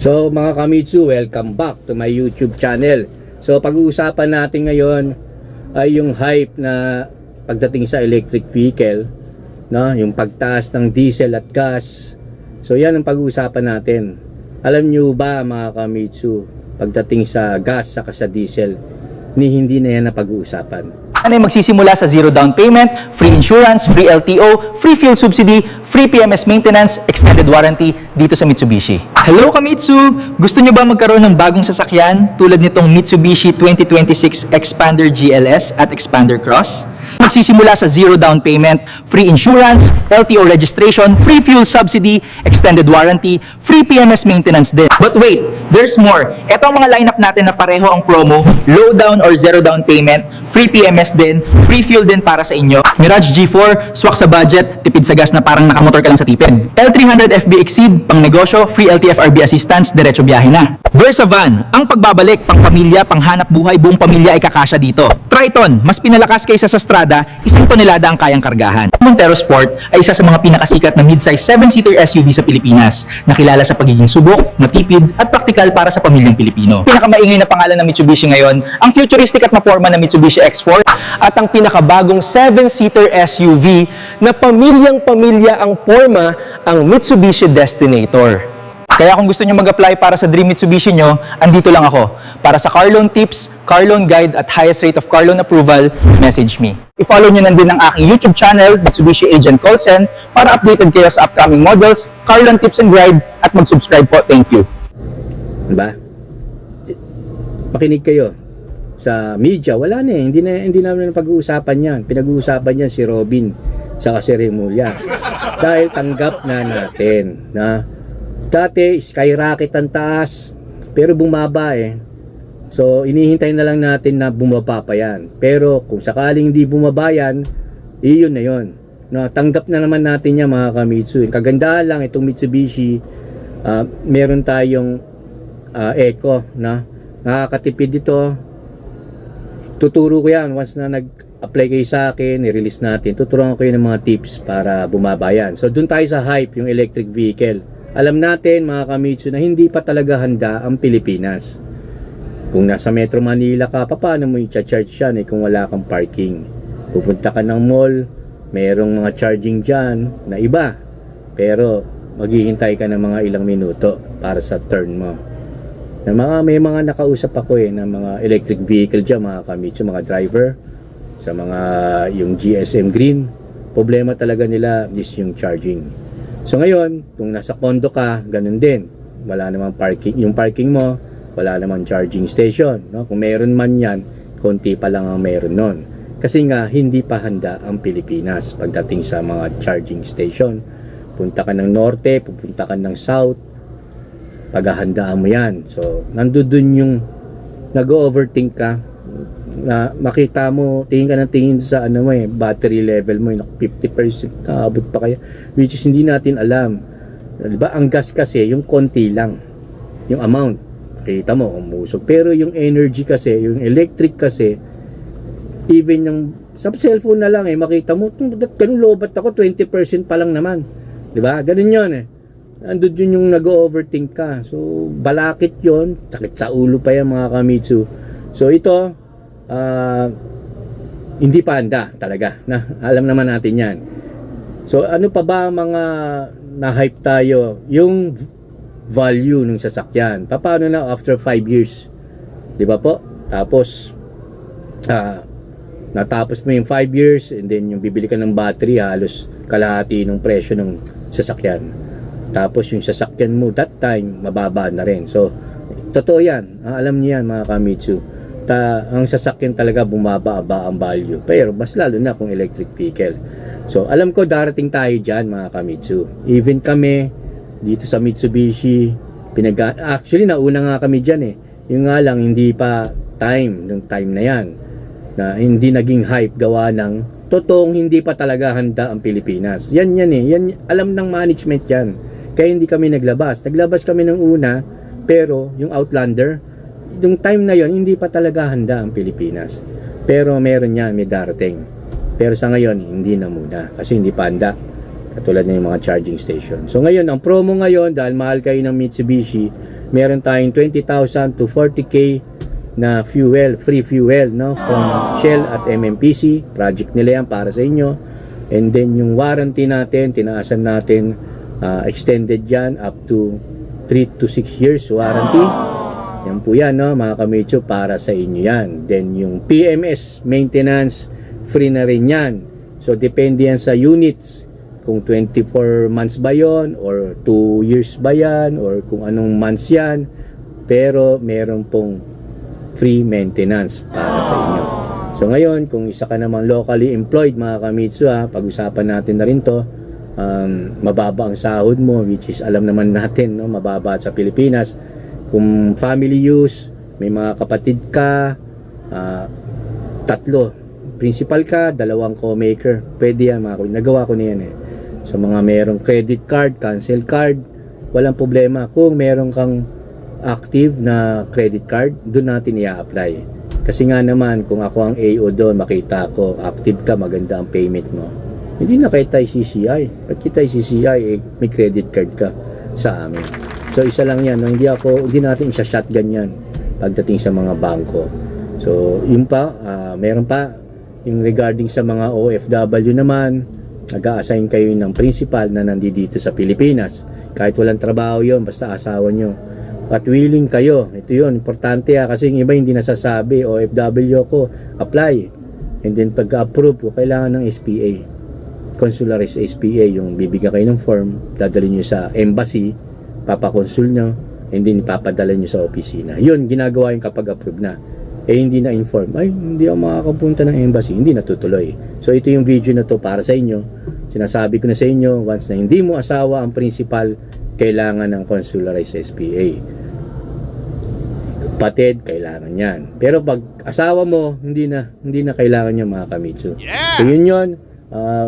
So mga Kamitsu, welcome back to my YouTube channel. So pag-uusapan natin ngayon ay yung hype na pagdating sa electric vehicle, no? Yung pagtaas ng diesel at gas. So yan ang pag-uusapan natin. Alam nyo ba mga Kamitsu, pagdating sa gas saka sa diesel, hindi na yan na pag-uusapan. Ano yung magsisimula sa zero down payment, free insurance, free LTO, free fuel subsidy, free PMS maintenance, extended warranty dito sa Mitsubishi. Hello Kamitsu! Gusto nyo ba magkaroon ng bagong sasakyan tulad nitong Mitsubishi 2026 Expander GLS at Expander Cross? Magsisimula sa zero down payment, free insurance, LTO registration, free fuel subsidy, extended warranty, free PMS maintenance din. But wait, there's more. Ito ang mga lineup natin na pareho ang promo, low down or zero down payment, free PMS din, free fuel din para sa inyo. Mirage G4, swak sa budget, tipid sa gas na parang nakamotor ka lang sa tipid. L300 FB Exceed, pang negosyo, free LTFRB assistance, diretso biyahe na. Versa Van, ang pagbabalik, pang pamilya, pang hanap buhay, buong pamilya ay kakasya dito. Triton, mas pinalakas kaysa sa Strada, 1 tonelada ang kayang kargahan. Montero Sport ay isa sa mga pinakasikat na mid-size 7-seater SUV sa Pilipinas, nakilala sa pagiging subok, matipid, at praktikal para sa pamilyang Pilipino. Pinakamaingay na pangalan ng Mitsubishi ngayon, ang futuristic at maporma na Mitsubishi X4, at ang pinakabagong 7-seater SUV na pamilyang-pamilya ang forma, ang Mitsubishi Destinator. Kaya kung gusto nyo mag-apply para sa Dream Mitsubishi nyo, andito lang ako. Para sa car loan tips, car loan guide at highest rate of car loan approval, message me. I-follow nyo din ang aking YouTube channel, Mitsubishi Agent Colsen, para updated kayo sa upcoming models, car loan tips and guide, at mag-subscribe po. Thank you. Diba? Makinig kayo sa media, wala na eh. Hindi namin pag-uusapan yan. Pinag-uusapan yan si Robin saka si Remulla. Dahil tanggap na natin na dati skyrocket ang taas pero bumaba eh. So inihintay na lang natin na bumaba pa yan. Pero kung sakaling hindi bumaba yan, iyon na yun. No, tanggap na naman natin yan mga Kamitsu. Kagandahan lang itong Mitsubishi, meron tayong Eco na nakakatipid ito. Tuturo ko yan once na nag-apply kayo sa akin, i-release natin. Tuturuan ko kayo ng mga tips para bumaba yan. So dun tayo sa hype, yung electric vehicle. Alam natin mga Kamitsu na hindi pa talaga handa ang Pilipinas. Kung nasa Metro Manila ka, paano mo i-charge yan kung wala kang parking? Pupunta ka ng mall, mayroong mga charging dyan na iba. Pero maghihintay ka ng mga ilang minuto para sa turn mo. May mga nakausap ako na mga electric vehicle dyan mga Kamitsu, mga driver. Sa mga yung GSM Green, problema talaga nila is yung charging. So ngayon, kung nasa condo ka, ganun din. Wala namang parking, yung parking mo, wala namang charging station, no? Kung meron man yan, konti pa lang ang meron nun. Kasi nga, hindi pa handa ang Pilipinas pagdating sa mga charging station. Punta ka ng norte, pupunta ka ng south, paghahandaan mo yan. So, nandun yung nag-overthink ka, na makita mo, tingin ka ng tingin sa battery level mo, 50% naabot pa kaya, which is hindi natin alam, diba? Ang gas kasi yung konti lang yung amount, kita mo umusog, pero yung energy kasi, yung electric kasi, even yung sa cellphone na lang makita mo, ganun lobat ako, 20% pa lang naman, diba? Ganun yun andun yun yung nag-overthink ka. So balakit yon, sakit sa ulo pa yan mga Kamitsu. So ito hindi pa handa talaga na, alam naman natin yan. So ano pa ba mga na-hype tayo? Yung value ng sasakyan, paano na after 5 years, di ba po? Tapos natapos mo yung 5 years and then yung bibili ka ng battery, halos kalahati ng presyo ng sasakyan. Tapos yung sasakyan mo that time mababa na rin. So totoo yan, alam niyo yan mga Kamitsu. Ang sasakyan talaga bumaba ang value, pero mas lalo na kung electric vehicle. So alam ko darating tayo dyan mga Kamitsu. Even kami dito sa Mitsubishi, actually nauna nga kami dyan yung nga lang hindi pa yung time na yan na hindi naging hype gawa ng totoong hindi pa talaga handa ang Pilipinas. Yan alam ng management yan, kaya hindi kami naglabas kami ng una, pero yung Outlander, yung time na yon hindi pa talaga handa ang Pilipinas. Pero meron yan, may darating. Pero sa ngayon, hindi na muna. Kasi hindi pa handa. Katulad ng mga charging station. So ngayon, ang promo ngayon, dahil mahal kayo ng Mitsubishi, meron tayong 20,000 to 40K na fuel, free fuel, no, from Shell at MMPC. Project nila yan para sa inyo. And then yung warranty natin, tinaasan natin, extended yan up to 3 to 6 years warranty. Yan po yan, no, mga kamitsu, para sa inyo yan. Then yung PMS maintenance, free na rin yan. So depende yan sa units, kung 24 months ba yon or 2 years ba yan or kung anong months yan. Pero meron pong free maintenance para sa inyo. So ngayon, kung isa ka namang locally employed, mga kamitsu, pag-usapan natin na rin to. Mababa ang sahod mo, which is alam naman natin, no, mababa sa Pilipinas. Kung family use, may mga kapatid ka, 3, principal ka, 2 co-maker, pwede yan, mga kamitsu. Nagawa ko na yan So mga merong credit card, cancel card, walang problema. Kung meron kang active na credit card, doon natin i-apply. Kasi nga naman, kung ako ang AO doon, makita ko, active ka, maganda ang payment mo. Hindi na kita CCI. Ba't kita CCI? May credit card ka sa amin. So, isa lang yan. No? Hindi natin isa-shotgun yan pagdating sa mga bangko. So, yun pa, meron pa, yung regarding sa mga OFW naman, nag-a-assign kayo ng principal na nandito sa Pilipinas. Kahit walang trabaho yon, basta asawa nyo. At willing kayo. Ito yun, importante kasi yung iba hindi nasasabi, OFW ko, apply. And then pagka-approve, kailangan ng SPA. Consularis SPA, yung bibigyan kayo ng form, dadalhin nyo sa embassy, papakonsul nyo, and then ipapadala nyo sa opisina. Yun, ginagawa yung kapag approve na. Hindi na-inform, hindi ako makakapunta ng embassy, hindi natutuloy. So ito yung video na to para sa inyo. Sinasabi ko na sa inyo, once na hindi mo asawa ang principal, kailangan ng consularized SPA. Kapatid, kailangan yan. Pero pag asawa mo, hindi na kailangan yan, mga kamitsu. So yun.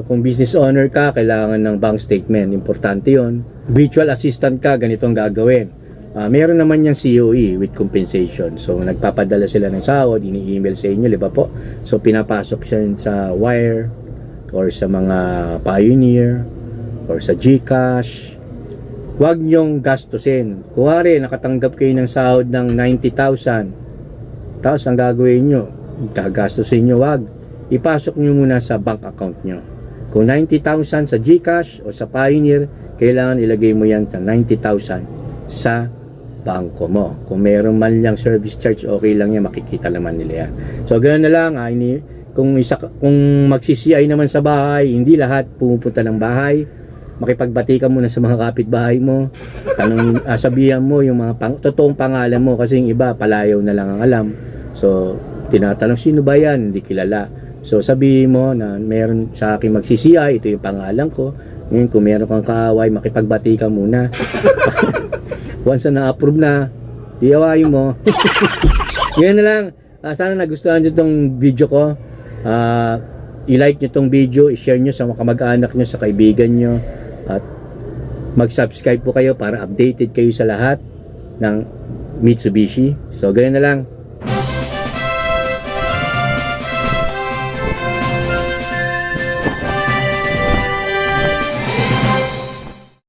Kung business owner ka, kailangan ng bank statement. Importante yun. Virtual assistant ka, ganito ang gagawin. Meron naman yung COE with compensation. So nagpapadala sila ng sahod, ini-email sa inyo, di ba po? So pinapasok siya sa Wire or sa mga Pioneer or sa GCash. Huwag nyong gastusin. Kuwari, nakatanggap kayo ng sahod ng 90,000. Tapos ang gagawin nyo, gagastusin nyo, wag. Ipasok nyo muna sa bank account nyo. Kung 90,000 sa GCash o sa Pioneer, kailangan ilagay mo yan sa 90,000 sa bangko mo. Kung meron man lang service charge, okay lang yan, makikita naman nila yan. So ganoon na lang, kung magsi-CI naman sa bahay, hindi lahat pumupunta ng bahay. Makipagbati ka muna sa mga kapitbahay mo. Sabihan mo yung mga totoong pangalan mo, kasi yung iba palayaw na lang ang alam. So tinatanong, sino ba yan? Hindi kilala. So sabihin mo na meron sa akin magsi-CI, ito yung pangalan ko. Ngayon, kung meron kang kaaway, makipagbati ka muna. Once na na-approve na, iawayin mo. Yan na lang. Sana nagustuhan nyo itong video ko. I-like nyo itong video, i-share nyo sa mga kamag-anak nyo, sa kaibigan nyo. At mag-subscribe po kayo para updated kayo sa lahat ng Mitsubishi. So, ganyan na lang.